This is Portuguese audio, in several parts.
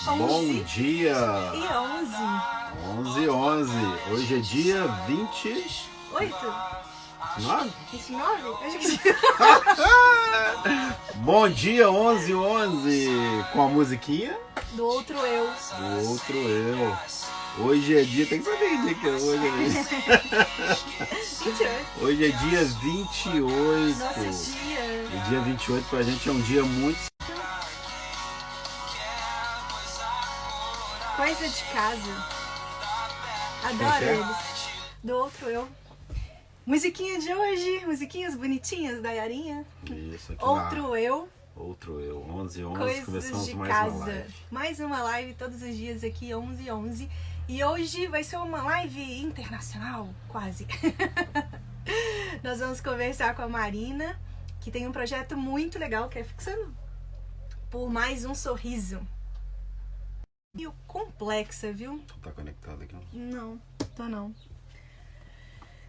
Bom dia! E 11. 11h11. Hoje é dia 8? 29? 29? Acho que Bom dia, 11h11. Com a musiquinha do outro eu. do outro eu. Hoje é dia, tem que saber que dia que é hoje, né? 28. Hoje é dia 28. Nosso dia. O dia 28 pra gente é um dia muito... Coisa de casa. Como é Adoro que é? eles. Do outro eu. Musiquinha de hoje. Musiquinhas bonitinhas da Yarinha. Isso aqui Outro eu. Outro eu. 11h11. Coisas Começamos de mais casa. uma live. Mais uma live todos os dias aqui, 11h11. E hoje vai ser uma live internacional, quase. Nós vamos conversar com a Marina, que tem um projeto muito legal, que é Fixando por Mais um Sorriso. E o complexa, viu? Tá conectado aqui? Não, tô não.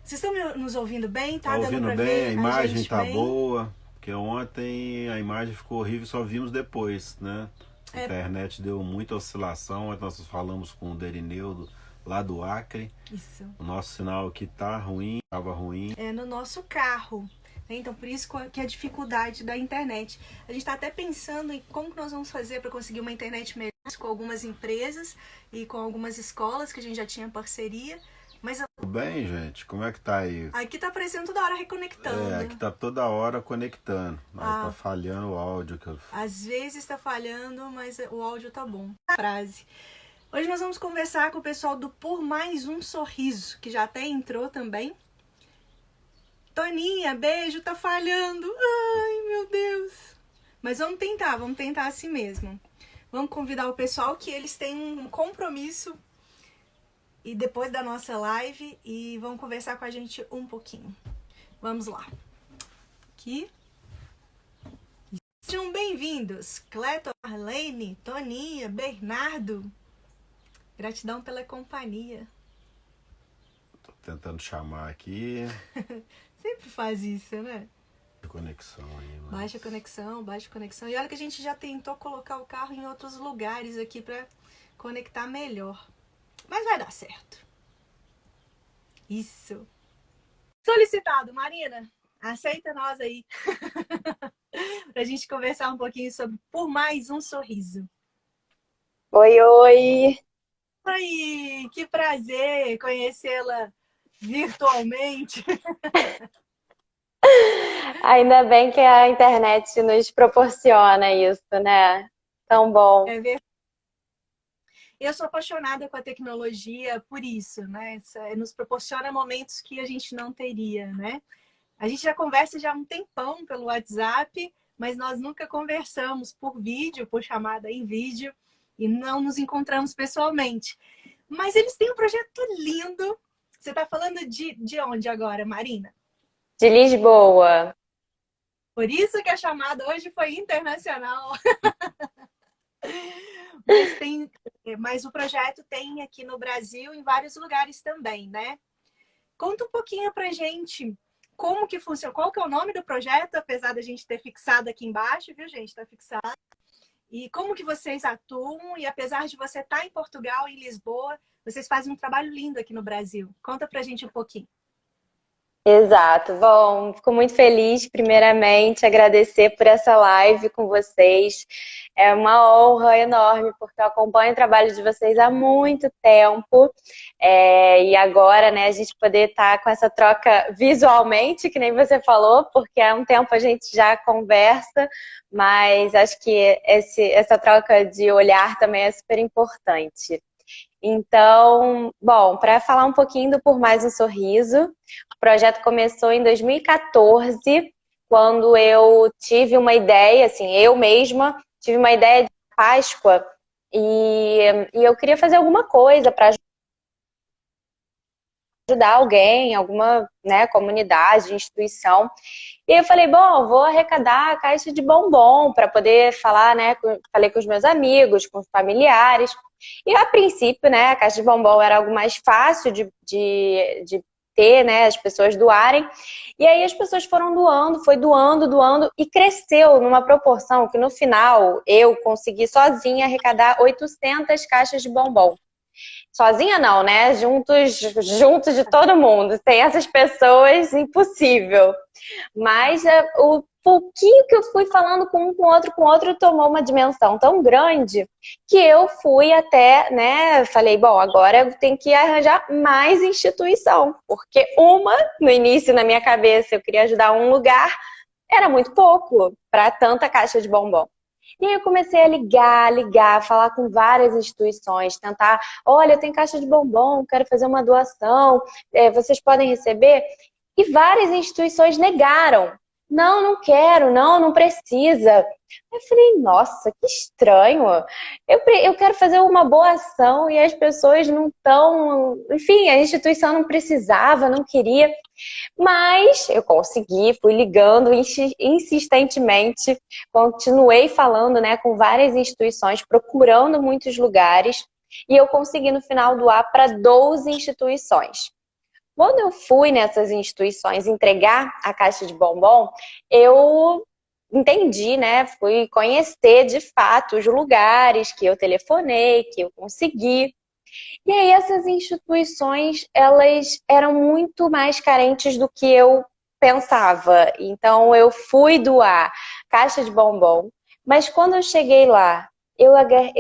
Vocês estão nos ouvindo bem? Tá dando ouvindo pra bem? ver A imagem gente tá bem? boa. Porque ontem a imagem ficou horrível, só vimos depois, né? A internet deu muita oscilação. Nós falamos com o Derineudo lá do Acre. Isso. O nosso sinal aqui tá ruim, tava ruim. É no nosso carro. Então, por isso que é a dificuldade da internet. A gente está até pensando em como que nós vamos fazer para conseguir uma internet melhor com algumas empresas e com algumas escolas que a gente já tinha parceria. Mas Tudo bem, gente? Como é que tá aí? aqui tá aparecendo toda hora reconectando. Aqui tá toda hora conectando. Aí Ah. tá falhando o áudio. Às vezes tá falhando, mas o áudio tá bom. Frase. Hoje nós vamos conversar com o pessoal do Por Mais um Sorriso, que já até entrou também. Toninha, beijo, tá falhando. Ai, meu Deus. Mas vamos tentar assim mesmo. Vamos convidar o pessoal que eles têm um compromisso e depois da nossa live e vão conversar com a gente um pouquinho. Vamos lá. Aqui. Sejam bem-vindos, Cleto, Arlene, Toninha, Bernardo. Gratidão pela companhia. Tô tentando chamar aqui. Sempre faz isso, né? Conexão aí, mas... Baixa conexão. E olha que a gente já tentou colocar o carro em outros lugares aqui para conectar melhor. Mas vai dar certo. Isso. Solicitado, Marina. Aceita nós aí. Pra gente conversar um pouquinho sobre Por Mais um Sorriso. Oi, oi! Ai, que prazer conhecê-la virtualmente. Ainda bem que a internet nos proporciona isso, né? Tão bom. É verdade. Eu sou apaixonada com a tecnologia por isso, né? Nos proporciona momentos que a gente não teria, né? A gente já conversa já há um tempão pelo WhatsApp, mas nós nunca conversamos por vídeo, por chamada em vídeo, e não nos encontramos pessoalmente. Mas eles têm um projeto lindo. Você está falando de onde agora, Marina? De Lisboa. Por isso que a chamada hoje foi internacional. Mas o projeto tem aqui no Brasil, em vários lugares também, né? Conta um pouquinho pra gente como que funciona, qual que é o nome do projeto, apesar da gente ter fixado aqui embaixo, viu, gente? Tá fixado. E como que vocês atuam, e apesar de você estar em Portugal, em Lisboa, vocês fazem um trabalho lindo aqui no Brasil. Conta pra gente um pouquinho. Exato. Bom, fico muito feliz, primeiramente, agradecer por essa live com vocês. É uma honra enorme, porque eu acompanho o trabalho de vocês há muito tempo. E agora, né, a gente poder estar com essa troca visualmente, que nem você falou, porque há um tempo a gente já conversa, mas acho que essa troca de olhar também é super importante. Então, bom, para falar um pouquinho do Por Mais um Sorriso, o projeto começou em 2014, quando eu tive uma ideia, assim, eu mesma tive uma ideia de Páscoa e eu queria fazer alguma coisa para ajudar alguém, alguma, né, comunidade, instituição. E eu falei, bom, vou arrecadar a caixa de bombom para poder falar, né? Falei com os meus amigos, com os familiares. E a princípio, né, a caixa de bombom era algo mais fácil de ter, né, as pessoas doarem. E aí as pessoas foram doando, foi doando, doando, e cresceu numa proporção que no final eu consegui sozinha arrecadar 800 caixas de bombom. Sozinha não, né? Juntos de todo mundo. Sem essas pessoas, impossível. Mas o pouquinho que eu fui falando com um, com o outro, tomou uma dimensão tão grande que eu fui até, né? Falei, bom, agora eu tenho que arranjar mais instituição. Porque no início, na minha cabeça, eu queria ajudar um lugar, era muito pouco para tanta caixa de bombom. E aí eu comecei a ligar, falar com várias instituições, tentar, olha, tem caixa de bombom, quero fazer uma doação, vocês podem receber? E várias instituições negaram. Não, não quero, não precisa. Eu falei, nossa, que estranho. Eu quero fazer uma boa ação e as pessoas não estão... Enfim, a instituição não precisava, não queria. Mas eu consegui, fui ligando insistentemente, continuei falando, né, com várias instituições, procurando muitos lugares, e eu consegui no final doar para 12 instituições. Quando eu fui nessas instituições entregar a caixa de bombom, eu entendi, né, fui conhecer de fato os lugares que eu telefonei, que eu consegui. E aí essas instituições, elas eram muito mais carentes do que eu pensava. Então eu fui doar caixa de bombom, mas quando eu cheguei lá, eu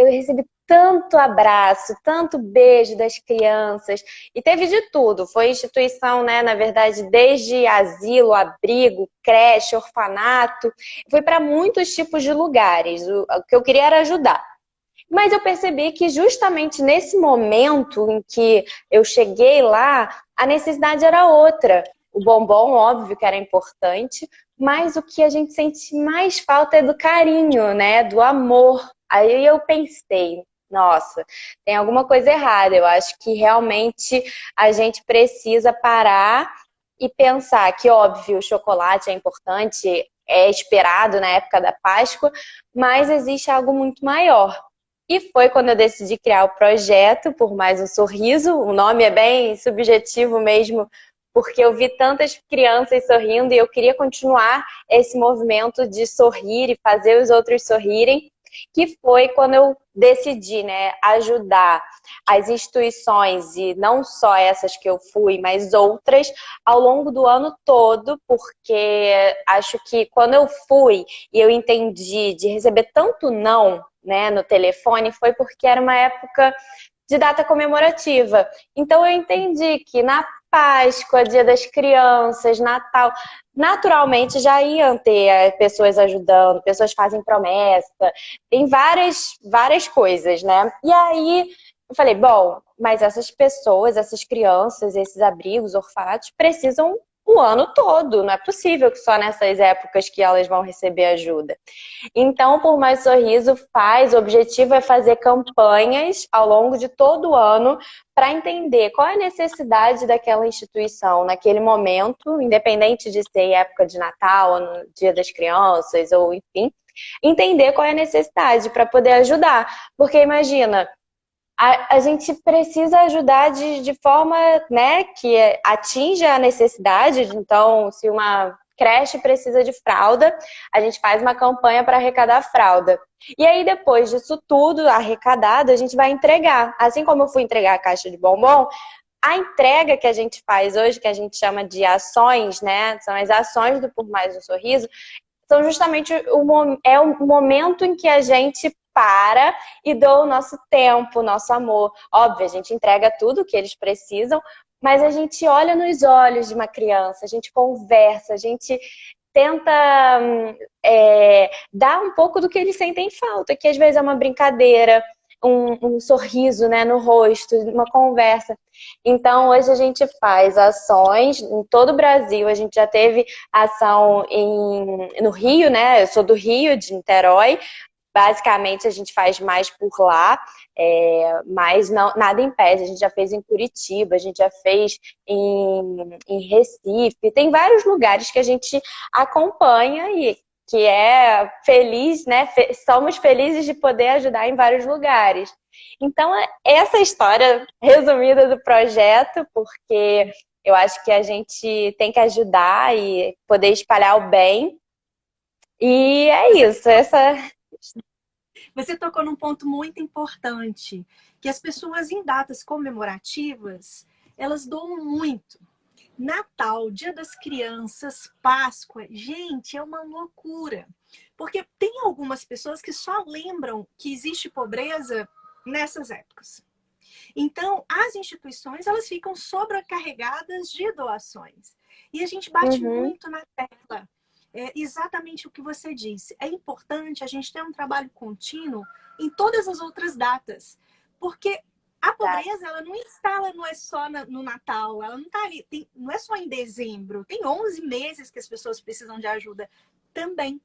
recebi tanto abraço, tanto beijo das crianças, e teve de tudo. Foi instituição, né, na verdade, desde asilo, abrigo, creche, orfanato, fui para muitos tipos de lugares. O que eu queria era ajudar. Mas eu percebi que justamente nesse momento em que eu cheguei lá, a necessidade era outra. O bombom, óbvio que era importante, mas o que a gente sente mais falta é do carinho, né? Do amor. Aí eu pensei, nossa, tem alguma coisa errada. Eu acho que realmente a gente precisa parar e pensar que, óbvio, o chocolate é importante, é esperado na época da Páscoa, mas existe algo muito maior. E foi quando eu decidi criar o projeto Por Mais um Sorriso. O nome é bem subjetivo mesmo, porque eu vi tantas crianças sorrindo e eu queria continuar esse movimento de sorrir e fazer os outros sorrirem, que foi quando eu decidi, né, ajudar as instituições, e não só essas que eu fui, mas outras, ao longo do ano todo, porque acho que quando eu fui e eu entendi de receber tanto não, né, no telefone, foi porque era uma época de data comemorativa. Então eu entendi que na Páscoa, Dia das Crianças, Natal, naturalmente já iam ter pessoas ajudando, pessoas fazem promessa, tem várias coisas, né? E aí eu falei, bom, mas essas pessoas, essas crianças, esses abrigos, orfanatos, precisam o ano todo, não é possível que só nessas épocas que elas vão receber ajuda. Então, Por Mais Sorriso o objetivo é fazer campanhas ao longo de todo o ano para entender qual é a necessidade daquela instituição naquele momento, independente de ser em época de Natal, ou no Dia das Crianças, ou enfim, entender qual é a necessidade para poder ajudar. Porque imagina, a gente precisa ajudar de forma, né, que atinja a necessidade. Então, se uma creche precisa de fralda, a gente faz uma campanha para arrecadar fralda. E aí, depois disso tudo arrecadado, a gente vai entregar. Assim como eu fui entregar a caixa de bombom, a entrega que a gente faz hoje, que a gente chama de ações, né, são as ações do Por Mais um Sorriso, são justamente o momento em que a gente para e doa o nosso tempo, o nosso amor. Óbvio, a gente entrega tudo o que eles precisam, mas a gente olha nos olhos de uma criança, a gente conversa, a gente tenta dar um pouco do que eles sentem falta, que às vezes é uma brincadeira, um sorriso, né, no rosto, uma conversa. Então, hoje a gente faz ações em todo o Brasil. A gente já teve ação no Rio, né? Eu sou do Rio, de Niterói. Basicamente, a gente faz mais por lá, mas não, nada impede. A gente já fez em Curitiba, a gente já fez em Recife. Tem vários lugares que a gente acompanha e que é feliz, né? Somos felizes de poder ajudar em vários lugares. Então, essa é a história resumida do projeto, porque Eu acho que a gente tem que ajudar e poder espalhar o bem. E é isso. Você tocou num ponto muito importante, que as pessoas em datas comemorativas, elas doam muito. Natal, Dia das Crianças, Páscoa, gente, é uma loucura. Porque tem algumas pessoas que só lembram que existe pobreza nessas épocas. Então, as instituições, elas ficam sobrecarregadas de doações. E a gente bate muito na tecla. É exatamente o que você disse. É importante a gente ter um trabalho contínuo em todas as outras datas. Porque a pobreza, ela não instala, não é só no Natal, ela não está ali, não é só em dezembro. Tem 11 meses que as pessoas precisam de ajuda também.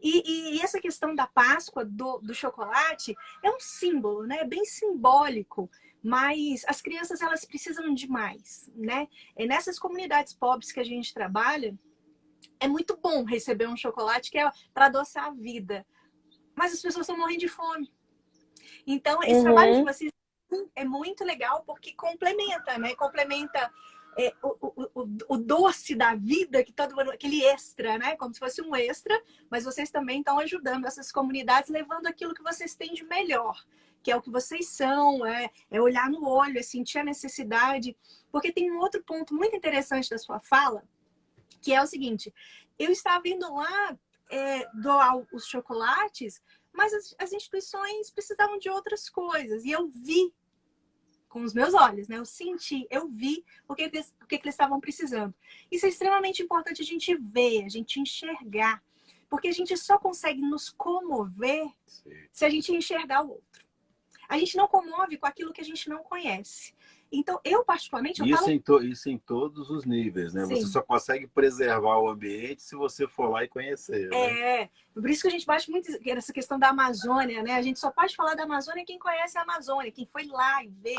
E essa questão da Páscoa, do chocolate, é um símbolo, né? É bem simbólico. Mas as crianças, elas precisam de mais, né? E nessas comunidades pobres que a gente trabalha, é muito bom receber um chocolate que é para adoçar a vida. Mas as pessoas estão morrendo de fome. Então, esse trabalho de vocês é muito legal porque complementa, né? Complementa o doce da vida, que todo mundo, aquele extra, né? Como se fosse um extra, mas vocês também estão ajudando essas comunidades, levando aquilo que vocês têm de melhor, que é o que vocês são, é olhar no olho, é sentir a necessidade. Porque tem um outro ponto muito interessante da sua fala, que é o seguinte: eu estava indo lá doar os chocolates, mas as instituições precisavam de outras coisas. E eu vi com os meus olhos, né? Eu senti, eu vi o que eles estavam precisando. Isso é extremamente importante a gente ver, a gente enxergar. Porque a gente só consegue nos comover se a gente enxergar o outro. A gente não comove com aquilo que a gente não conhece. Então, eu particularmente... Isso em todos os níveis, né? Sim. Você só consegue preservar o ambiente se você for lá e conhecer, né? Por isso que a gente bate muito nessa questão da Amazônia, né? A gente só pode falar da Amazônia quem conhece a Amazônia, quem foi lá e vê.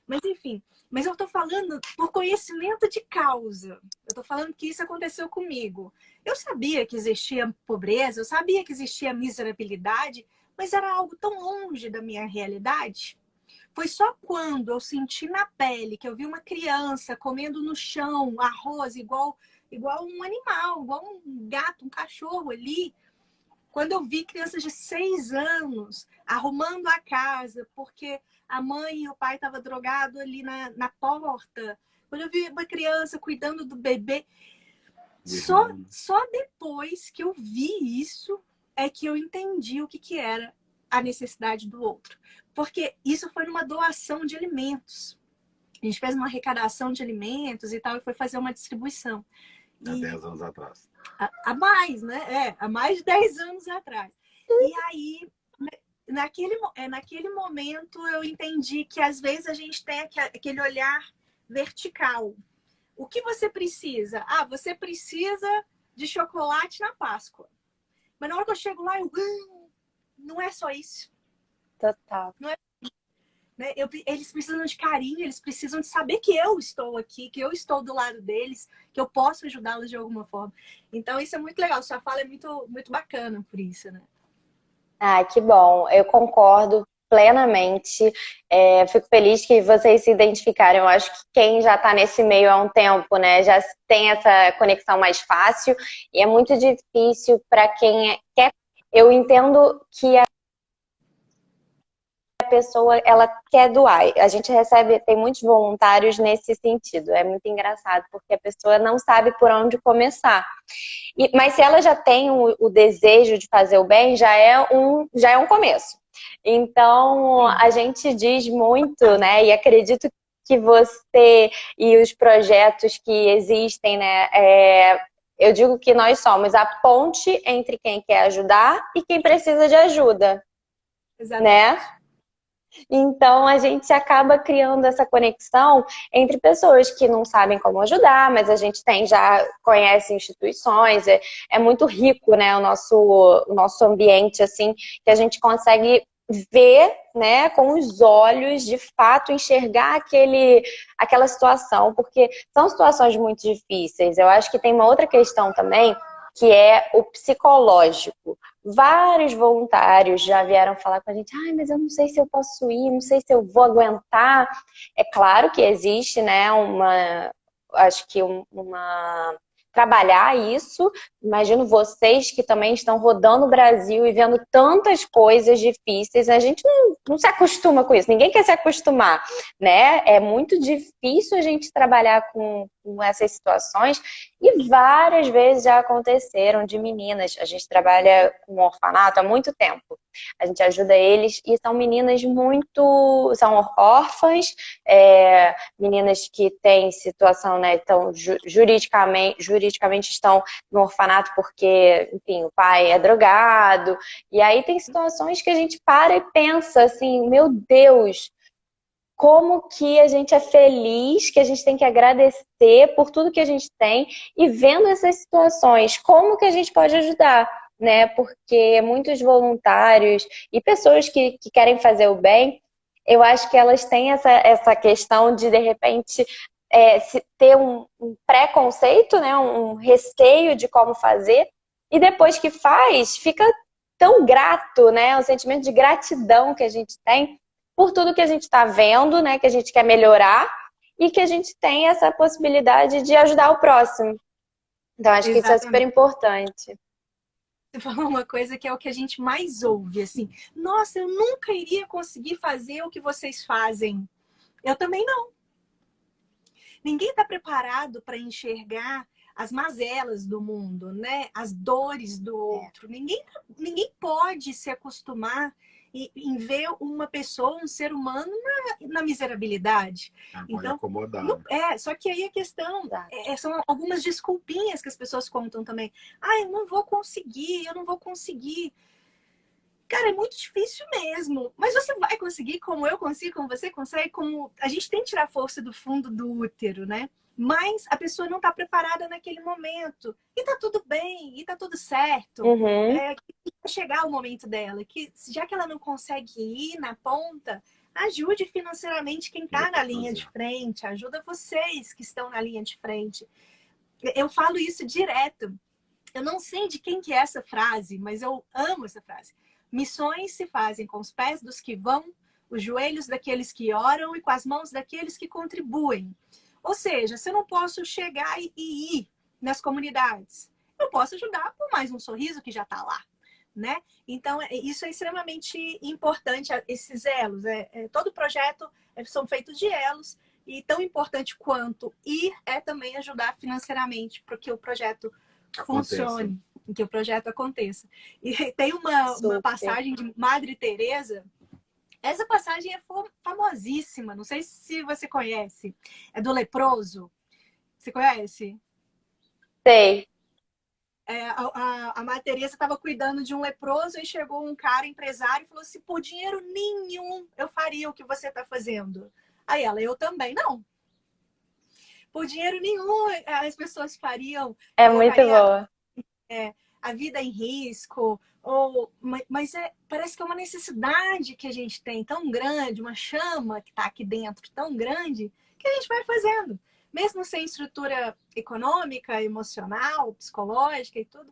Mas, enfim, mas eu tô falando por conhecimento de causa. Eu tô falando que isso aconteceu comigo. Eu sabia que existia pobreza, eu sabia que existia miserabilidade, mas era algo tão longe da minha realidade. Foi só quando eu senti na pele que eu vi uma criança comendo no chão arroz igual um animal, igual um gato, um cachorro ali. Quando eu vi crianças de 6 anos arrumando a casa porque a mãe e o pai estavam drogados ali na porta. Quando eu vi uma criança cuidando do bebê. Só depois que eu vi isso é que eu entendi o que era a necessidade do outro. Porque isso foi numa doação de alimentos. A gente fez uma arrecadação de alimentos e tal, e foi fazer uma distribuição. Há 10 anos atrás. Há mais, né? Há mais de 10 anos atrás. E aí, naquele momento, eu entendi que às vezes a gente tem aquele olhar vertical. O que você precisa? Você precisa de chocolate na Páscoa. Mas na hora que eu chego lá, não é só isso. Total. Não é, né? Eles precisam de carinho, eles precisam de saber que eu estou aqui, que eu estou do lado deles, que eu posso ajudá-los de alguma forma. Então, isso é muito legal. Sua fala é muito, muito bacana por isso, né? Que bom. Eu concordo plenamente. Fico feliz que vocês se identificaram. Eu acho que quem já está nesse meio há um tempo, né, já tem essa conexão mais fácil. E é muito difícil para quem quer. Eu entendo que a pessoa, ela quer doar. A gente tem muitos voluntários nesse sentido. É muito engraçado, porque a pessoa não sabe por onde começar. Mas se ela já tem o desejo de fazer o bem, já é um começo. Então, a gente diz muito, né? E acredito que você e os projetos que existem, né? Eu digo que nós somos a ponte entre quem quer ajudar e quem precisa de ajuda. Exatamente. Né? Então, a gente acaba criando essa conexão entre pessoas que não sabem como ajudar, mas a gente já conhece instituições, é muito rico, né, o nosso ambiente, assim, que a gente consegue ver, né, com os olhos, de fato, enxergar aquela situação, porque são situações muito difíceis. Eu acho que tem uma outra questão também, que é o psicológico. Vários voluntários já vieram falar com a gente, mas eu não sei se eu posso ir, não sei se eu vou aguentar. É claro que existe, né, acho que trabalhar isso. Imagino vocês que também estão rodando o Brasil e vendo tantas coisas difíceis. A gente não se acostuma com isso, ninguém quer se acostumar, né? É muito difícil a gente trabalhar com essas situações e várias vezes já aconteceram de meninas. A gente trabalha com orfanato há muito tempo. A gente ajuda eles e são meninas são órfãs, meninas que têm situação, né? Então, juridicamente estão no orfanato porque, enfim, o pai é drogado. E aí tem situações que a gente para e pensa assim, meu Deus, como que a gente é feliz, que a gente tem que agradecer por tudo que a gente tem e vendo essas situações, como que a gente pode ajudar, né? Porque muitos voluntários e pessoas que querem fazer o bem, eu acho que elas têm essa questão de repente, ter um preconceito, né? Um receio de como fazer, e depois que faz, fica tão grato, né? O sentimento de gratidão que a gente tem por tudo que a gente está vendo, né? Que a gente quer melhorar e que a gente tem essa possibilidade de ajudar o próximo. Então, acho que isso é super importante. Você falou uma coisa que é o que a gente mais ouve, assim. Nossa, eu nunca iria conseguir fazer o que vocês fazem. Eu também não. Ninguém está preparado para enxergar as mazelas do mundo, né? As dores do outro. Ninguém pode se acostumar em ver uma pessoa, um ser humano na miserabilidade. Então, acomodar. Só que aí a questão são algumas desculpinhas que as pessoas contam também. Eu não vou conseguir. Cara, é muito difícil mesmo. Mas você vai conseguir, como eu consigo, como você consegue, como a gente tem que tirar força do fundo do útero, né? Mas a pessoa não está preparada naquele momento. E tá tudo bem, e tá tudo certo. Vai chegar o momento dela. Que já que ela não consegue ir na ponta, ajude financeiramente quem está na linha de frente. Ajuda vocês que estão na linha de frente. Eu falo isso direto. Eu não sei de quem que é essa frase, mas eu amo essa frase. Missões se fazem com os pés dos que vão, os joelhos daqueles que oram e com as mãos daqueles que contribuem. Ou seja, se eu não posso chegar e ir nas comunidades, eu posso ajudar por mais um sorriso que já está lá, né? Então, isso é extremamente importante, esses elos. Todo projeto são feitos de elos e tão importante quanto ir é também ajudar financeiramente para que o projeto funcione, que o projeto aconteça. E tem uma passagem de Madre Teresa. Essa passagem é famosíssima, não sei se você conhece. É do leproso. Você conhece? Sei. A Madre Teresa estava cuidando de um leproso e chegou um cara empresário e falou assim: por dinheiro nenhum eu faria o que você está fazendo. Aí ela: eu também não. Por dinheiro nenhum as pessoas fariam. É muito boa. A vida em risco, mas parece que é uma necessidade que a gente tem tão grande, uma chama que está aqui dentro tão grande, que a gente vai fazendo. Mesmo sem estrutura econômica, emocional, psicológica e tudo,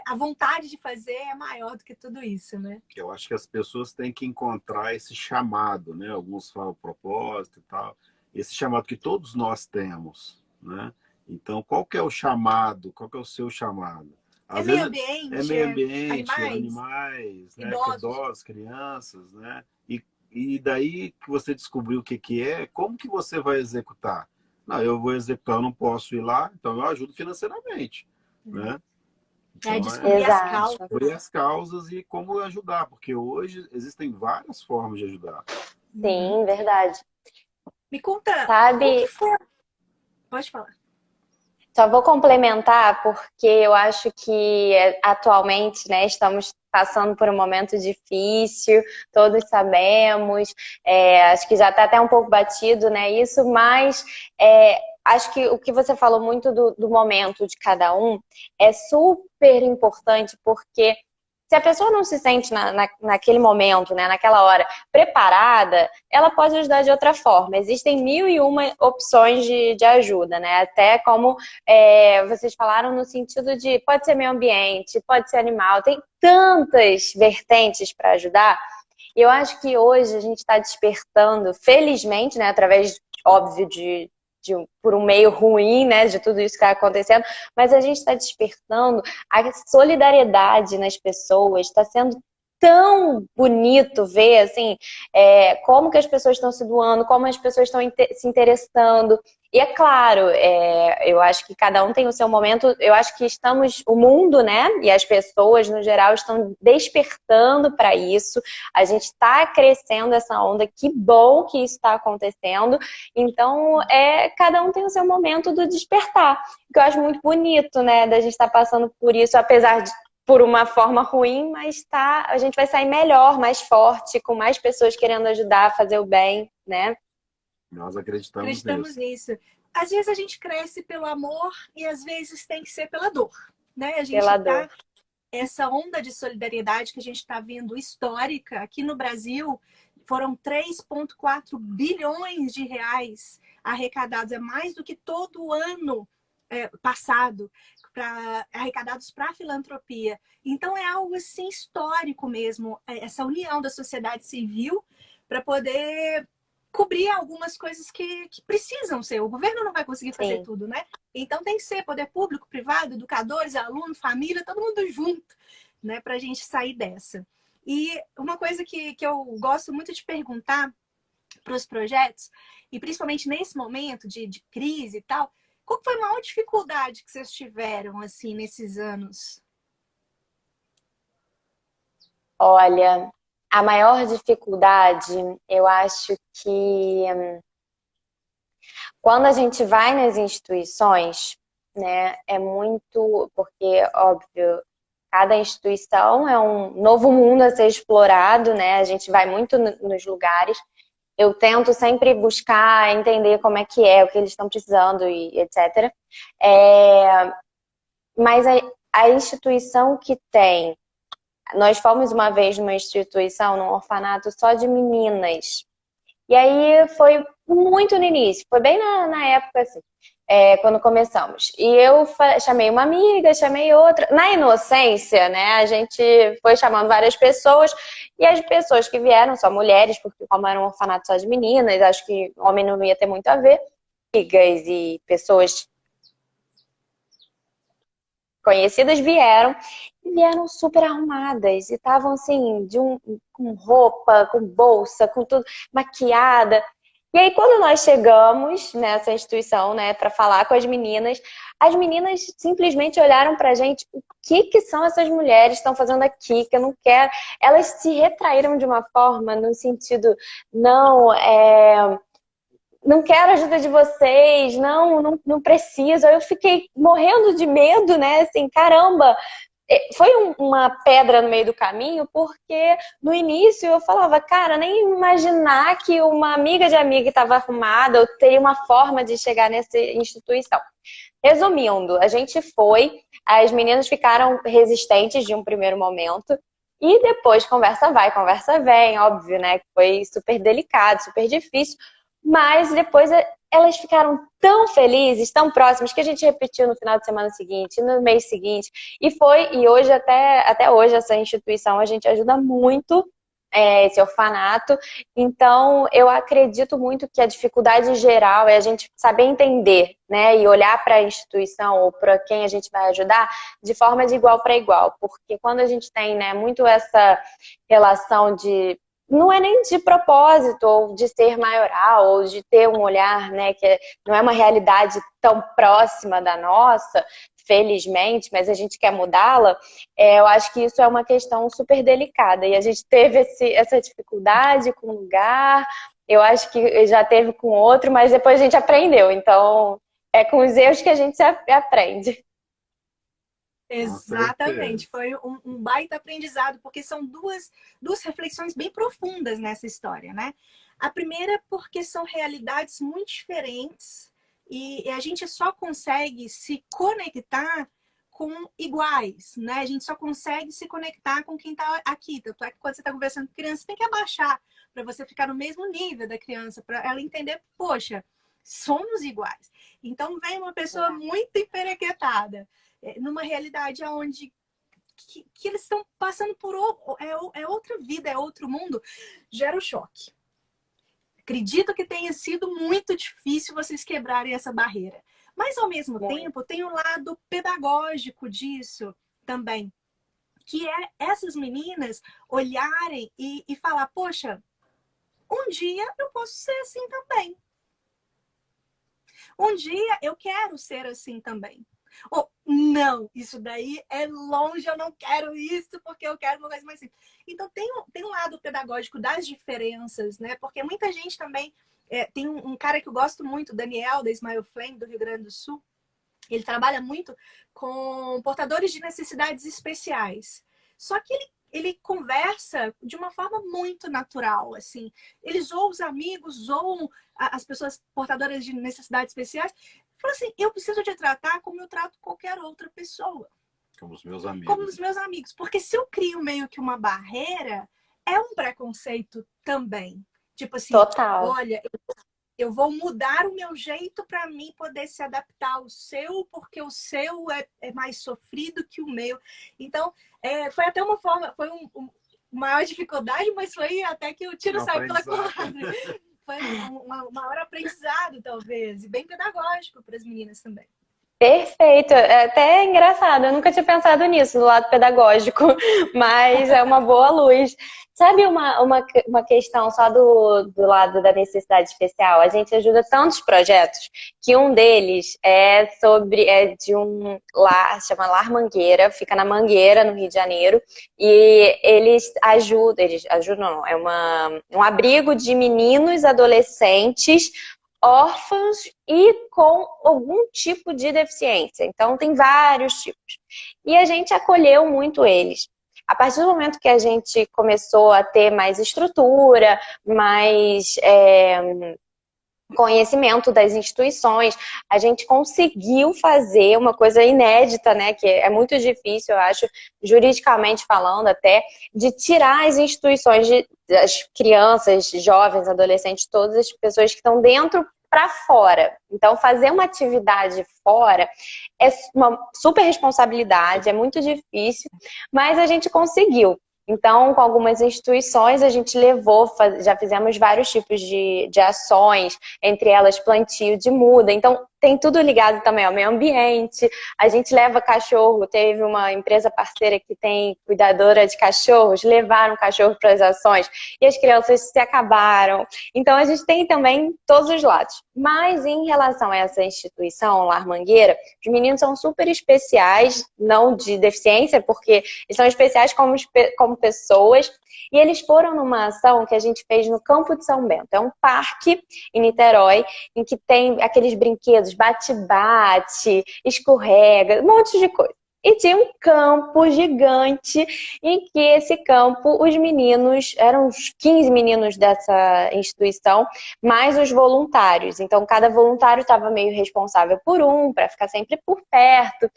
a vontade de fazer é maior do que tudo isso, né? Eu acho que as pessoas têm que encontrar esse chamado, né? Alguns falam propósito e tal. Esse chamado que todos nós temos, né? Então, qual que é o chamado? Qual que é o seu chamado? Às vezes, meio ambiente, animais, né? Idosos, crianças, né? E daí que você descobriu o que é, como que você vai executar? Não, eu vou executar, eu não posso ir lá, então eu ajudo financeiramente, né? Então, descobrir as causas e como ajudar, porque hoje existem várias formas de ajudar. Sim, verdade. Me conta, sabe? Pode falar. Só vou complementar, porque eu acho que atualmente, né, estamos passando por um momento difícil, todos sabemos, acho que já está até um pouco batido, né, isso, mas acho que o que você falou muito do momento de cada um é super importante, porque se a pessoa não se sente naquele momento, né, naquela hora, preparada, ela pode ajudar de outra forma. Existem 1001 opções de ajuda, né? Até como vocês falaram no sentido de pode ser meio ambiente, pode ser animal, tem tantas vertentes para ajudar. E eu acho que hoje a gente está despertando, felizmente, né, através, óbvio, de por um meio ruim, né, de tudo isso que está acontecendo, mas a gente está despertando a solidariedade nas pessoas, está sendo tão bonito ver, assim, como que as pessoas estão se doando, como as pessoas estão se interessando. E é claro, eu acho que cada um tem o seu momento, eu acho que o mundo, né, e as pessoas no geral estão despertando para isso, a gente está crescendo essa onda, que bom que isso está acontecendo, então cada um tem o seu momento do despertar, que eu acho muito bonito, né, da gente estar passando por isso, apesar de por uma forma ruim, mas a gente vai sair melhor, mais forte, com mais pessoas querendo ajudar a fazer o bem, né? Nós acreditamos nisso. Às vezes a gente cresce pelo amor e às vezes tem que ser pela dor, né? A gente tá essa onda de solidariedade que a gente está vendo histórica aqui no Brasil, foram 3,4 bilhões de reais arrecadados, é mais do que todo o ano passado, arrecadados para a filantropia. Então é algo assim histórico mesmo, essa união da sociedade civil para poder cobrir algumas coisas que precisam ser. O governo não vai conseguir fazer tudo, né? Então tem que ser poder público, privado, educadores, alunos, família, todo mundo junto, né? Para a gente sair dessa. E uma coisa que eu gosto muito de perguntar para os projetos, e principalmente nesse momento de crise e tal, qual foi a maior dificuldade que vocês tiveram, assim, nesses anos? Olha, a maior dificuldade, eu acho que quando a gente vai nas instituições, né, é muito, porque, óbvio, cada instituição é um novo mundo a ser explorado, né, a gente vai muito nos lugares, eu tento sempre buscar entender como é que o que eles estão precisando e etc. Mas a instituição que tem... Nós fomos uma vez numa instituição, num orfanato só de meninas. E aí foi muito no início, foi bem na época assim, quando começamos. E eu chamei uma amiga, chamei outra. Na inocência, né, a gente foi chamando várias pessoas. E as pessoas que vieram, só mulheres, porque como era um orfanato só de meninas, acho que homem não ia ter muito a ver. Amigas e pessoas conhecidas vieram super arrumadas e estavam assim, com roupa, com bolsa, com tudo, maquiada. E aí, quando nós chegamos nessa instituição, né, para falar com as meninas simplesmente olharam pra gente: o que são essas mulheres que estão fazendo aqui, que eu não quero. Elas se retraíram de uma forma, no sentido, não quero a ajuda de vocês, não preciso. Aí eu fiquei morrendo de medo, né? Assim, caramba, foi uma pedra no meio do caminho, porque no início eu falava, cara, nem imaginar que uma amiga de amiga estava arrumada, eu teria uma forma de chegar nessa instituição. Resumindo, a gente foi, as meninas ficaram resistentes de um primeiro momento, e depois conversa vai, conversa vem, óbvio, né? Foi super delicado, super difícil. Mas depois elas ficaram tão felizes, tão próximas, que a gente repetiu no final de semana seguinte, no mês seguinte. E hoje, até hoje, essa instituição, a gente ajuda muito esse orfanato. Então, eu acredito muito que a dificuldade geral é a gente saber entender, né? E olhar para a instituição ou para quem a gente vai ajudar de forma de igual para igual. Porque quando a gente tem, né, muito essa relação de... Não é nem de propósito, ou de ser maioral, ou de ter um olhar, né, que não é uma realidade tão próxima da nossa, felizmente, mas a gente quer mudá-la. Eu acho que isso é uma questão super delicada. E a gente teve essa dificuldade com um lugar, eu acho que já teve com outro, mas depois a gente aprendeu. Então, é com os erros que a gente aprende. Exatamente, foi um baita aprendizado, porque são duas reflexões bem profundas nessa história, né? A primeira é porque são realidades muito diferentes e a gente só consegue se conectar com iguais, né? A gente só consegue se conectar com quem está aqui. Tanto é que quando você está conversando com criança, você tem que abaixar para você ficar no mesmo nível da criança, para ela entender, poxa, somos iguais. Então vem uma pessoa muito emperequetada, numa realidade onde que eles estão passando por outra vida, é outro mundo, gera o choque. Acredito que tenha sido muito difícil vocês quebrarem essa barreira. Mas, ao mesmo tempo, tem o lado pedagógico disso também, que é essas meninas olharem e falar, poxa, um dia eu posso ser assim também. Um dia eu quero ser assim também. Ou, não, isso daí é longe, eu não quero isso porque eu quero uma coisa mais simples. Então, tem um lado pedagógico das diferenças, né? Porque muita gente também... tem um cara que eu gosto muito, Daniel, da Smile Flame, do Rio Grande do Sul. Ele trabalha muito com portadores de necessidades especiais. Só que ele conversa de uma forma muito natural, assim. Ele zoa os amigos, zoam as pessoas portadoras de necessidades especiais. Fala assim, eu preciso te tratar como eu trato qualquer outra pessoa. Como os meus amigos. Como os meus amigos. Porque se eu crio meio que uma barreira, é um preconceito também. Tipo assim, Total. olha, eu vou mudar o meu jeito para mim poder se adaptar ao seu, porque o seu é mais sofrido que o meu. Então, foi até uma forma, foi uma maior dificuldade, mas foi até que o tiro saiu pela culatra. Foi um maior aprendizado, talvez, e bem pedagógico para as meninas também. Perfeito, é até engraçado, eu nunca tinha pensado nisso, do lado pedagógico, mas é uma boa luz. Sabe uma questão só do lado da necessidade especial? A gente ajuda tantos projetos que um deles é de um lar, se chama Lar Mangueira, fica na Mangueira, no Rio de Janeiro, e eles ajudam não, é um abrigo de meninos adolescentes órfãos e com algum tipo de deficiência. Então, tem vários tipos. E a gente acolheu muito eles. A partir do momento que a gente começou a ter mais estrutura, mais conhecimento das instituições, a gente conseguiu fazer uma coisa inédita, né, que é muito difícil, eu acho, juridicamente falando até, de tirar as instituições das crianças, jovens, adolescentes, todas as pessoas que estão dentro para fora. Então, fazer uma atividade fora é uma super responsabilidade, é muito difícil, mas a gente conseguiu. Então, com algumas instituições, a gente levou, já fizemos vários tipos de ações, entre elas plantio de muda. Então, tem tudo ligado também ao meio ambiente. A gente leva cachorro, teve uma empresa parceira que tem cuidadora de cachorros, levaram cachorro para as ações e as crianças se acabaram. Então, a gente tem também todos os lados. Mas, em relação a essa instituição, Lar Mangueira, os meninos são super especiais, não de deficiência, porque eles são especiais como pessoas, e eles foram numa ação que a gente fez no Campo de São Bento. É um parque em Niterói, em que tem aqueles brinquedos bate-bate, escorrega, um monte de coisa. E tinha um campo gigante, em que esse campo, os meninos, eram uns 15 meninos dessa instituição, mais os voluntários. Então, cada voluntário estava meio responsável por para ficar sempre por perto.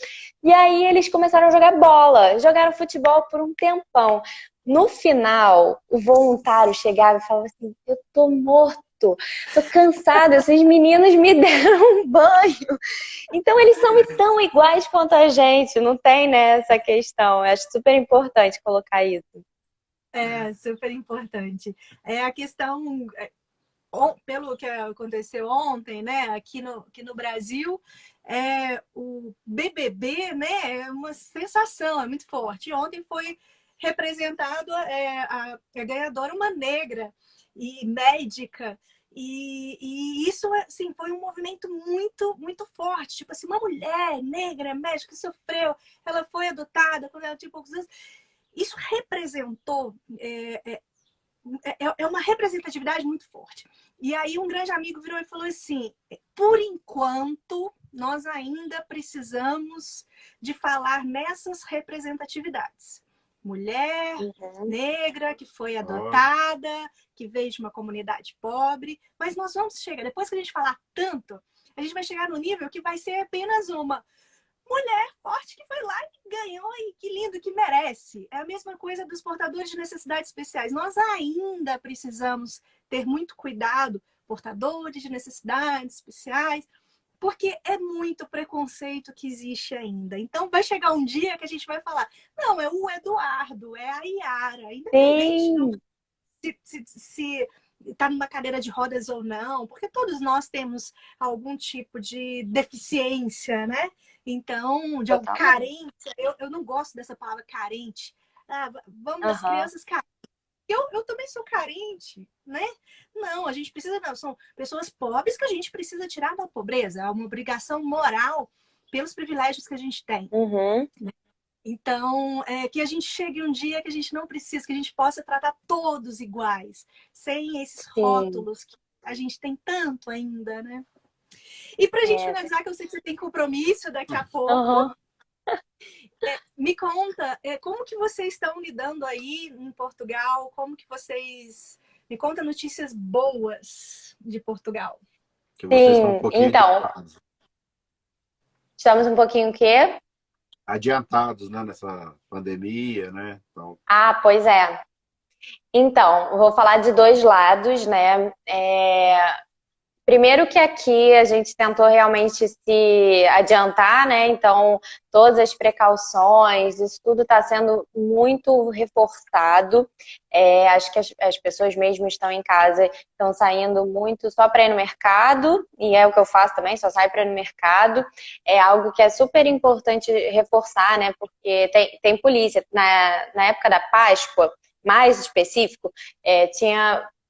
E aí eles começaram a jogar bola, jogaram futebol por um tempão. No final, o voluntário chegava e falava assim, eu tô morto, tô cansado, esses meninos me deram um banho. Então, eles são tão iguais quanto a gente, não tem, né, essa questão. Eu acho super importante colocar isso. É, super importante. É a questão, pelo que aconteceu ontem, né, aqui no Brasil, o BBB, né, é uma sensação, é muito forte. Ontem foi representado a ganhadora, uma negra e médica, e isso assim, foi um movimento muito, muito forte. Tipo assim, uma mulher negra, médica, que sofreu, ela foi adotada quando ela tinha poucos anos. Isso representou, uma representatividade muito forte. E aí um grande amigo virou e falou assim, por enquanto, nós ainda precisamos de falar nessas representatividades. Mulher, negra, que foi adotada, que veio de uma comunidade pobre, mas nós vamos chegar, depois que a gente falar tanto, a gente vai chegar no nível que vai ser apenas uma mulher forte que foi lá e ganhou, e que lindo, que merece. É a mesma coisa dos portadores de necessidades especiais. Nós ainda precisamos ter muito cuidado, portadores de necessidades especiais, porque é muito preconceito que existe ainda. Então vai chegar um dia que a gente vai falar, não, é o Eduardo, é a Yara, independente está numa cadeira de rodas ou não, porque todos nós temos algum tipo de deficiência, né? Então, de carência, eu não gosto dessa palavra carente. Vamos das crianças carentes. Eu também sou carente, né? Não, a gente precisa, não, são pessoas pobres que a gente precisa tirar da pobreza, é uma obrigação moral pelos privilégios que a gente tem. Então, que a gente chegue um dia que a gente não precisa, que a gente possa tratar todos iguais, sem esses rótulos que a gente tem tanto ainda, né? E pra gente finalizar, que eu sei que você tem compromisso daqui a pouco, me conta, como que vocês estão lidando aí em Portugal? Como que vocês... Me conta notícias boas de Portugal. Que vocês estão um pouquinho adiantados. Estamos um pouquinho o quê? Adiantados, né, nessa pandemia, né? Então... pois é. Então, vou falar de dois lados, né? Primeiro que aqui a gente tentou realmente se adiantar, né? Então, todas as precauções, isso tudo está sendo muito reforçado. Acho que as pessoas mesmo estão em casa, estão saindo muito só para ir no mercado, e é o que eu faço também, só saio para ir no mercado. É algo que é super importante reforçar, né? Porque tem polícia. Na época da Páscoa, mais específico,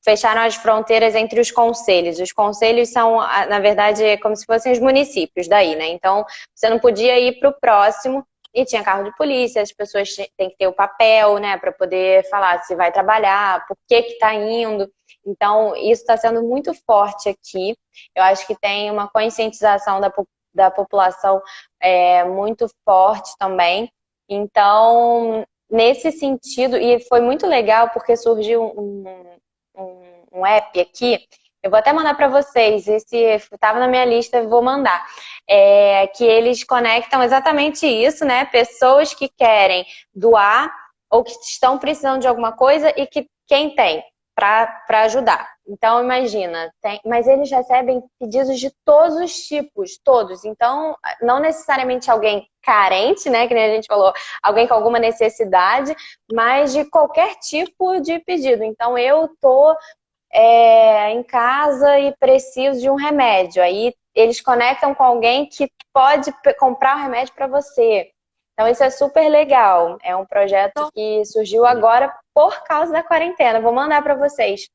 fecharam as fronteiras entre os concelhos. Os concelhos são, na verdade, como se fossem os municípios daí, né? Então, você não podia ir para o próximo e tinha carro de polícia, as pessoas têm que ter o papel, né, para poder falar se vai trabalhar, por que está indo. Então, isso está sendo muito forte aqui. Eu acho que tem uma conscientização da população muito forte também. Então, nesse sentido, e foi muito legal porque surgiu um app aqui, eu vou até mandar para vocês, esse estava na minha lista, eu vou mandar, que eles conectam exatamente isso, né? Pessoas que querem doar ou que estão precisando de alguma coisa e que quem tem para ajudar. Então, imagina, mas eles recebem pedidos de todos os tipos, todos. Então, não necessariamente alguém carente, né, que nem a gente falou, alguém com alguma necessidade, mas de qualquer tipo de pedido. Então, eu tô em casa e preciso de um remédio. Aí, eles conectam com alguém que pode comprar o remédio para você. Então, isso é super legal. É um projeto que surgiu agora por causa da quarentena. Vou mandar para vocês.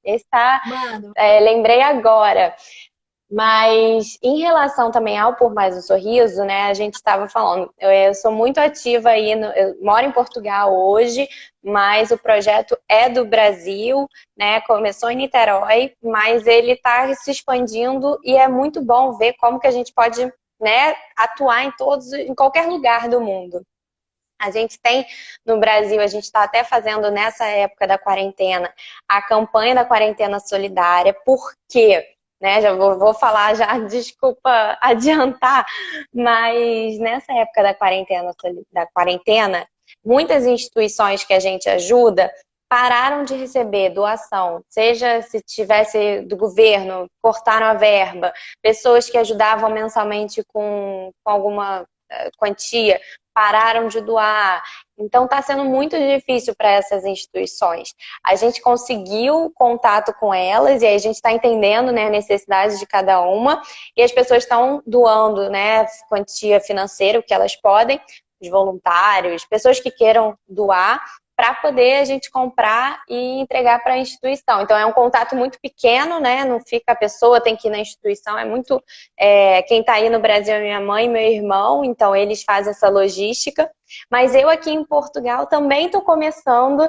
Lembrei agora. Mas em relação também ao Por Mais um Sorriso, né? A gente estava falando, eu sou muito ativa aí, eu moro em Portugal hoje, mas o projeto é do Brasil, né? Começou em Niterói, mas ele está se expandindo e é muito bom ver como que a gente pode, né, atuar em qualquer lugar do mundo. A gente tem no Brasil, a gente está até fazendo nessa época da quarentena, a campanha da quarentena solidária, porque, né, já vou falar já, desculpa adiantar, mas nessa época da quarentena, muitas instituições que a gente ajuda pararam de receber doação, seja se tivesse do governo, cortaram a verba, pessoas que ajudavam mensalmente com alguma quantia, pararam de doar. Então, está sendo muito difícil para essas instituições. A gente conseguiu contato com elas e aí a gente está entendendo, né, a necessidade de cada uma e as pessoas estão doando, né, quantia financeira, o que elas podem, os voluntários, pessoas que queiram doar, para poder a gente comprar e entregar para a instituição. Então, é um contato muito pequeno, né? Não fica a pessoa, tem que ir na instituição. É muito... quem está aí no Brasil é minha mãe e meu irmão, então eles fazem essa logística. Mas eu aqui em Portugal também estou começando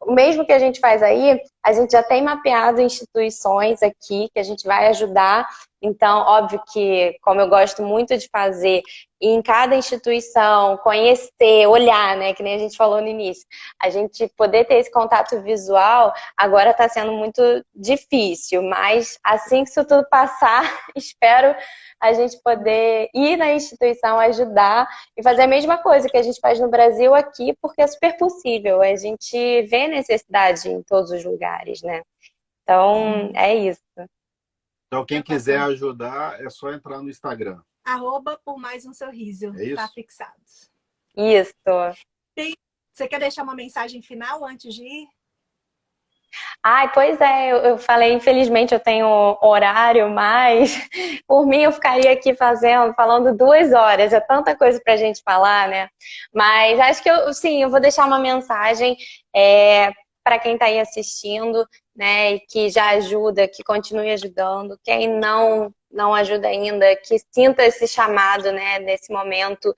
o mesmo que a gente faz aí, a gente já tem mapeado instituições aqui que a gente vai ajudar. Então, óbvio que, como eu gosto muito de fazer, em cada instituição, conhecer, olhar, né? Que nem a gente falou no início. A gente poder ter esse contato visual agora está sendo muito difícil, mas assim que isso tudo passar, espero a gente poder ir na instituição, ajudar e fazer a mesma coisa que a gente faz no Brasil aqui, porque é super possível. A gente vê necessidade em todos os lugares, né? Então, é isso. Então, quem quiser ajudar, é só entrar no Instagram. @Por Mais um Sorriso. É isso? Tá fixado. Isso. Você quer deixar uma mensagem final antes de ir? Ai, pois é, eu falei, infelizmente eu tenho horário, mas por mim eu ficaria aqui falando 2 horas, é tanta coisa pra gente falar, né? Mas acho que sim, eu vou deixar uma mensagem para quem está aí assistindo, né, e que já ajuda, que continue ajudando. Quem não ajuda ainda, que sinta esse chamado, né, nesse momento,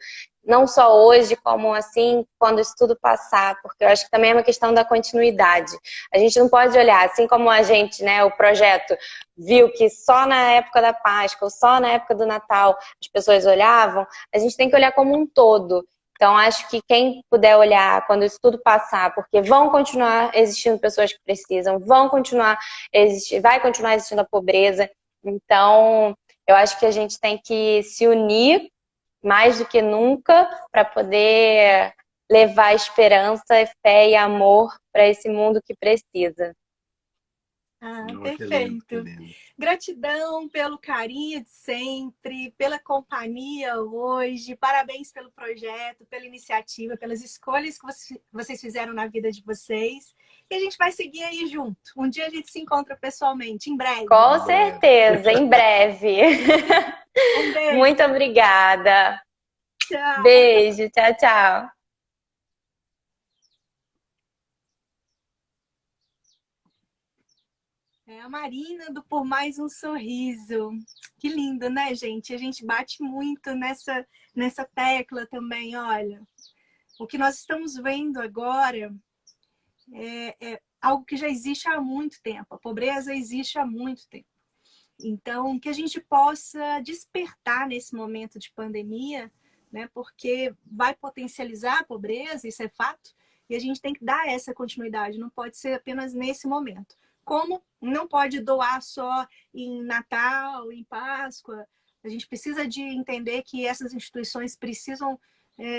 não só hoje, como assim, quando isso tudo passar, porque eu acho que também é uma questão da continuidade. A gente não pode olhar, assim como a gente, né, o projeto, viu que só na época da Páscoa, ou só na época do Natal as pessoas olhavam, a gente tem que olhar como um todo. Então, acho que quem puder olhar quando isso tudo passar, porque vão continuar existindo pessoas que precisam, vai continuar existindo a pobreza. Então, eu acho que a gente tem que se unir mais do que nunca para poder levar esperança, fé e amor para esse mundo que precisa. Ah, Oh, que lindo, que perfeito. lindo. Gratidão pelo carinho de sempre, pela companhia hoje. Parabéns pelo projeto, pela iniciativa, pelas escolhas que vocês fizeram na vida de vocês. E a gente vai seguir aí junto. Um dia a gente se encontra pessoalmente, em breve. Com certeza, em breve. Um beijo. Muito obrigada. Tchau. Beijo, tchau, tchau. É a Marina do Por Mais um Sorriso. Que lindo, né, gente? A gente bate muito nessa tecla também, olha. O que nós estamos vendo agora é algo que já existe há muito tempo. A pobreza existe há muito tempo. Então, que a gente possa despertar nesse momento de pandemia, né? Porque vai potencializar a pobreza, isso é fato, e a gente tem que dar essa continuidade, não pode ser apenas nesse momento. Como não pode doar só em Natal, em Páscoa, a gente precisa de entender que essas instituições precisam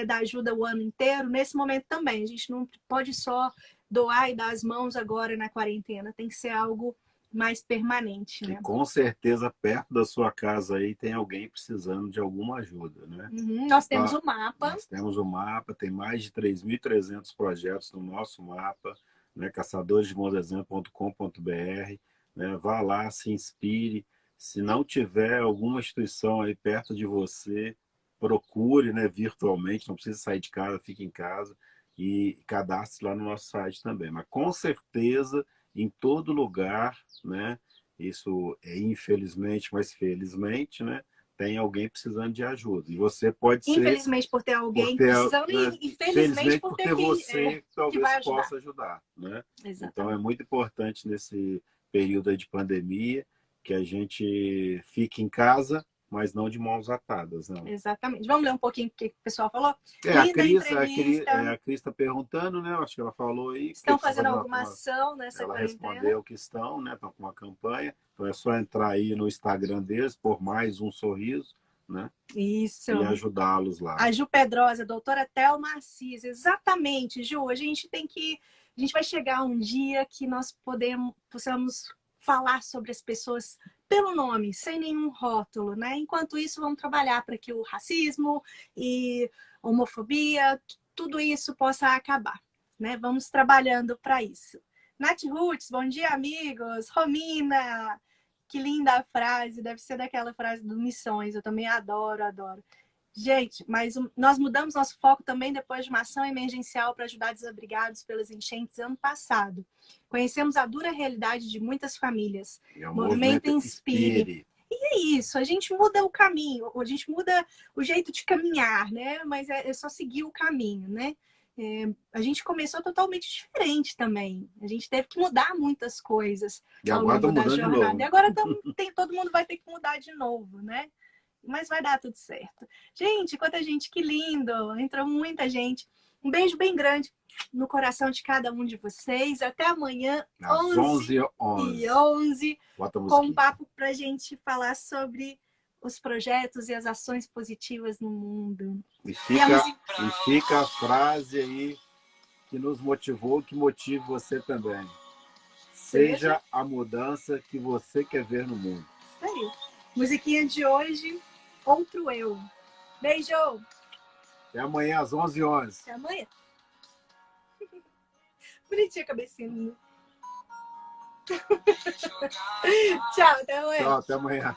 da ajuda o ano inteiro, nesse momento também. A gente não pode só doar e dar as mãos agora na quarentena, tem que ser algo mais permanente, E né? com certeza perto da sua casa aí tem alguém precisando de alguma ajuda, né? Uhum. Nós temos o mapa. Nós temos o mapa, tem mais de 3.300 projetos no nosso mapa, né? caçadoresdebonsexemplos.com.br, né? Vá lá, se inspire. Se não tiver alguma instituição aí perto de você, procure, né, virtualmente, não precisa sair de casa, fique em casa e cadastre lá no nosso site também. Mas com certeza, em todo lugar, né? Isso é infelizmente, mas felizmente, né? Tem alguém precisando de ajuda. E você pode ser, Infelizmente por ter por alguém ter, precisando né, e felizmente felizmente por por ter ter quem você que que talvez vai ajudar. possa ajudar, né? Então é Exatamente. muito importante nesse período aí de pandemia que a gente fique em casa, mas não de mãos atadas, não. Exatamente. Vamos ler um pouquinho o que o pessoal falou? A Linda Cris, entrevista. a Cris está perguntando, né? Acho que ela falou aí que Estão precisa fazendo fazer alguma ação nessa ela quarentena? respondeu que estão, né? Estão com uma campanha. Então é só entrar aí no Instagram deles, por mais um sorriso, né? Isso. E ajudá-los lá. A Ju Pedrosa, a doutora Thelma Assis. Exatamente, Ju. A gente vai chegar um dia que nós possamos falar sobre as pessoas pelo nome, sem nenhum rótulo, né? Enquanto isso, vamos trabalhar para que o racismo e homofobia, tudo isso possa acabar, né? Vamos trabalhando para isso. Nath Roots, bom dia, amigos. Romina, que linda a frase, deve ser daquela frase do Missões, eu também adoro, adoro. Gente, mas nós mudamos nosso foco também depois de uma ação emergencial para ajudar desabrigados pelas enchentes ano passado. Conhecemos a dura realidade de muitas famílias. É o Movimento Inspire. E é isso, a gente muda o caminho, a gente muda o jeito de caminhar, né? Mas é só seguir o caminho, né? A gente começou totalmente diferente também. A gente teve que mudar muitas coisas ao longo da jornada. E agora todo mundo vai ter que mudar de novo, né? Mas vai dar tudo certo. Gente, quanta gente, que lindo! Entrou muita gente. Um beijo bem grande no coração de cada um de vocês. Até amanhã, às 11h11, com um papo para a gente falar sobre os projetos e as ações positivas no mundo. E fica a frase aí que nos motivou, que motive você também. Seja a mudança que você quer ver no mundo. Isso aí. Musiquinha de hoje, Outro Eu. Beijo! Até amanhã às 11h11. Até amanhã. Bonitinha a cabecinha. Tchau, até amanhã. Tchau, até amanhã.